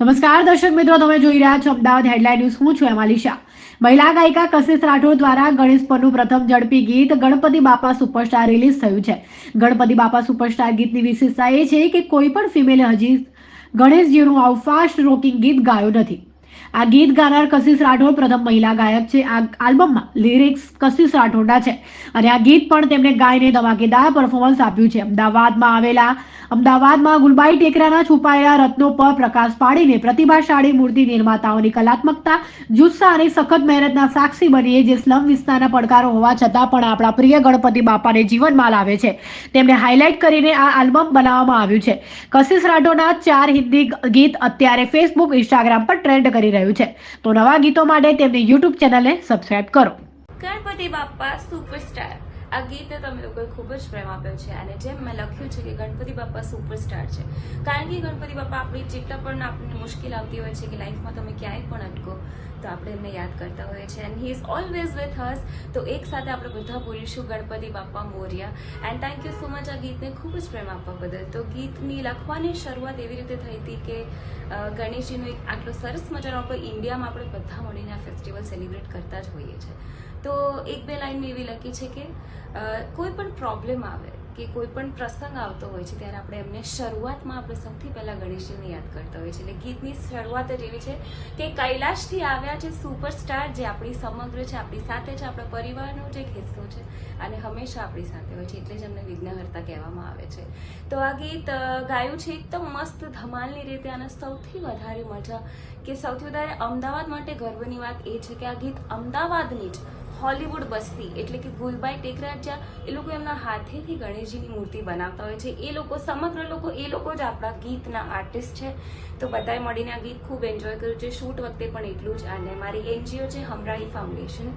નમસ્કાર દર્શક મિત્રો, તમે જોઈ રહ્યા છો અમદાવાદ હેડલાઇન ન્યૂઝ. હું છું એમાલિશા. મહિલા ગાયિકા કશિશ રાઠોડ દ્વારા ગણેશ પરનું પ્રથમ ઝડપી ગીત ગણપતિ બાપા સુપરસ્ટાર રિલીઝ થયું છે. ગણપતિ બાપા સુપરસ્ટાર ગીતની વિશેષતા એ છે કે કોઈ પણ ફિમેલે હજી ગણેશજીનું આવું ફાસ્ટ રોકિંગ ગીત ગાયું નથી. આ ગીત ગાનાર કશિશ રાઠોડ પ્રથમ મહિલા ગાયક છે. આ આલ્બમમાં લિરિક્સ કશિશ રાઠોડના છે અને આ ગીત પણ તેમણે ગાઈને ધમાકેદાર પરફોર્મન્સ આપ્યું છે. અમદાવાદમાં ગુલબાઈ ટેકરાના છુપાયેલા રત્નો પર પ્રકાશ પાડીને પ્રતિભાશાળી મૂર્તિ નિર્માતાઓની કલાત્મકતા, જુસ્સા અને સખત મહેનતના સાક્ષી બનીએ, જે સ્લમ વિસ્તારના પડકારો હોવા છતાં પણ આપણા પ્રિય ગણપતિ બાપાને જીવનમાં લાવે છે, તેમને હાઇલાઇટ કરીને આ આલ્બમ બનાવવામાં આવ્યું છે. કશિશ રાઠોડના 4 હિન્દી ગીત અત્યારે ફેસબુક, ઇન્સ્ટાગ્રામ પર ટ્રેન્ડ કરી રહ્યું છે. તો નવા ગીતો માટે તેમની યુટ્યુબ ચેનલને સબસ્ક્રાઇબ કરો. ગણપતિ બાપ્પા સુપરસ્ટાર આ ગીતે તમે લોકોએ ખૂબ જ પ્રેમ આપ્યો છે અને જેમ મેં લખ્યું છે કે ગણપતિ બાપ્પા સુપરસ્ટાર છે, કારણ કે ગણપતિ બાપ્પા આપણી જેટલા પણ આપણને મુશ્કેલ આવતી હોય છે કે લાઈફમાં તમે ક્યાંય પણ અટકો તો આપણે એમને યાદ કરતા હોઈએ છીએ and he is always with us. તો એક સાથે આપણે બધા બોલીશું Ganpati Bappa Morya. And thank you so much આ ગીતને ખૂબ જ પ્રેમ આપવા બદલ. તો ગીતની લખવાની શરૂઆત એવી રીતે થઈ હતી કે ગણેશજીનો એક આટલો સરસ મજાનો આપણે ઇન્ડિયામાં આપણે બધા મળીને આ ફેસ્ટિવલ સેલિબ્રેટ કરતા જ હોઈએ છીએ. તો એક બે લાઈન એવી લખી છે કે કોઈ પણ પ્રોબ્લેમ આવે કે કોઈ પણ પ્રસંગ આવતો હોય છે ત્યારે આપણે એમને શરૂઆતમાં આપણે સૌથી પહેલાં ગણેશજીને યાદ કરતા હોઈએ છીએ. એટલે ગીતની શરૂઆત જ એવી છે કે કૈલાશથી આવ્યા છે સુપરસ્ટાર, જે આપણી સમગ્ર છે, આપણી સાથે છે, આપણા પરિવારનો જ એક હિસ્સો છે અને હંમેશા આપણી સાથે હોય છે, એટલે જ એમને વિઘ્નહર્તા કહેવામાં આવે છે. તો આ ગીત ગાયું છે એકદમ મસ્ત ધમાલની રીતે અને સૌથી વધારે મજા કે સૌથી વધારે અમદાવાદ માટે ગર્વની વાત એ છે કે આ ગીત અમદાવાદની જ હોલીવુડ બસ્તી એટલે કે ગુલબાઈ ટેકરા, જ્યાં એ લોકો એમના હાથેથી ગણેશજીની મૂર્તિ બનાવતા હોય છે, એ લોકો સમગ્ર એ લોકો જ આપણા ગીતના આર્ટિસ્ટ છે. તો બધાએ મળીને આ ગીત ખૂબ એન્જોય કર્યું છે. શૂટ વખતે પણ એટલું જ. અને મારી એનજીઓ છે હમરાહી ફાઉન્ડેશન.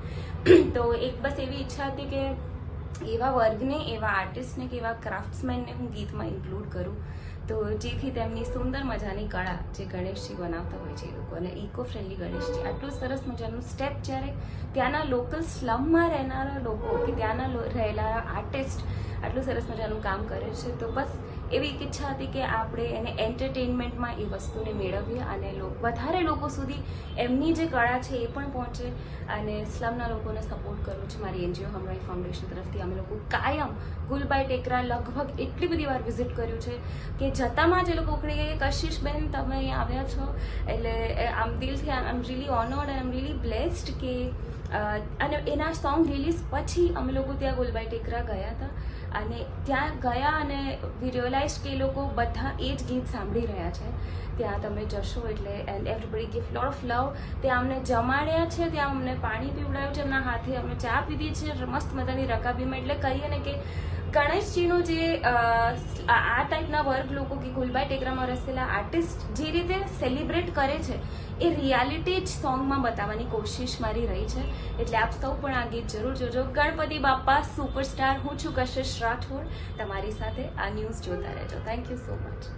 તો એક બસ એવી ઈચ્છા હતી કે એવા વર્ગને, એવા આર્ટિસ્ટને કે એવા ક્રાફ્ટ્સમેનને હું ગીતમાં ઇન્ક્લુડ કરું, તો જેથી તેમની સુંદર મજાની કળા જે ગણેશજી બનાવતા હોય છે એ લોકો, અને ઇકો ફ્રેન્ડલી ગણેશજી, આટલું સરસ મજાનું સ્ટેપ જ્યારે ત્યાંના લોકલ સ્લમમાં રહેનારા લોકો કે ત્યાંના રહેલા આર્ટિસ્ટ આટલું સરસ મજાનું કામ કરે છે, તો બસ એવી એક ઈચ્છા હતી કે આપણે એને એન્ટરટેનમેન્ટમાં એ વસ્તુને મેળવીએ અને વધારે લોકો સુધી એમની જે કળા છે એ પણ પહોંચે અને સ્લમના લોકોને સપોર્ટ કરવો છે. મારી એનજીઓ હમરાહી ફાઉન્ડેશન તરફથી અમે લોકો કાયમ ગુલબાઈ ટેકરા લગભગ એટલી બધી વાર વિઝિટ કર્યું છે કે જતામાં જ એ લોકો ઉખડી ગયા કે કશિશબેન તમે અહીંયા આવ્યા છો, એટલે આમ દિલથી I am really honoured and I am really blessed કે અને એના સોંગ રિલીઝ પછી અમે લોકો ત્યાં ગુલબાઈ ટેકરા ગયા હતા અને ત્યાં ગયા અને વી રિયલાઇઝ કે એ લોકો બધા એ જ ગીત સાંભળી રહ્યા છે. ત્યાં તમે જશો એટલે and everybody give lot of લવ. ત્યાં અમને જમાડ્યા છે, ત્યાં અમને પાણી પીવડાવ્યું છે, એમના હાથે અમે ચા પીધી છે મસ્ત મજાની રકાબીમાં. એટલે કહીએ ને કે ગણેશજીનો જે આ ટાઈપના વર્ગ લોકો કે ગુલબાઈ ટેકરામાં રસેલા આર્ટિસ્ટ જે રીતે સેલિબ્રેટ કરે છે એ રિયાલિટી જ સોંગમાં બતાવવાની કોશિશ મારી રહી છે. એટલે આપ સૌ પણ આ ગીત જરૂર જોજો. ગણપતિ બાપ્પા સુપરસ્ટાર. હું છું કશિશ રાઠોડ, તમારી સાથે આ ન્યૂઝ જોતા રહેજો. Thank you so much.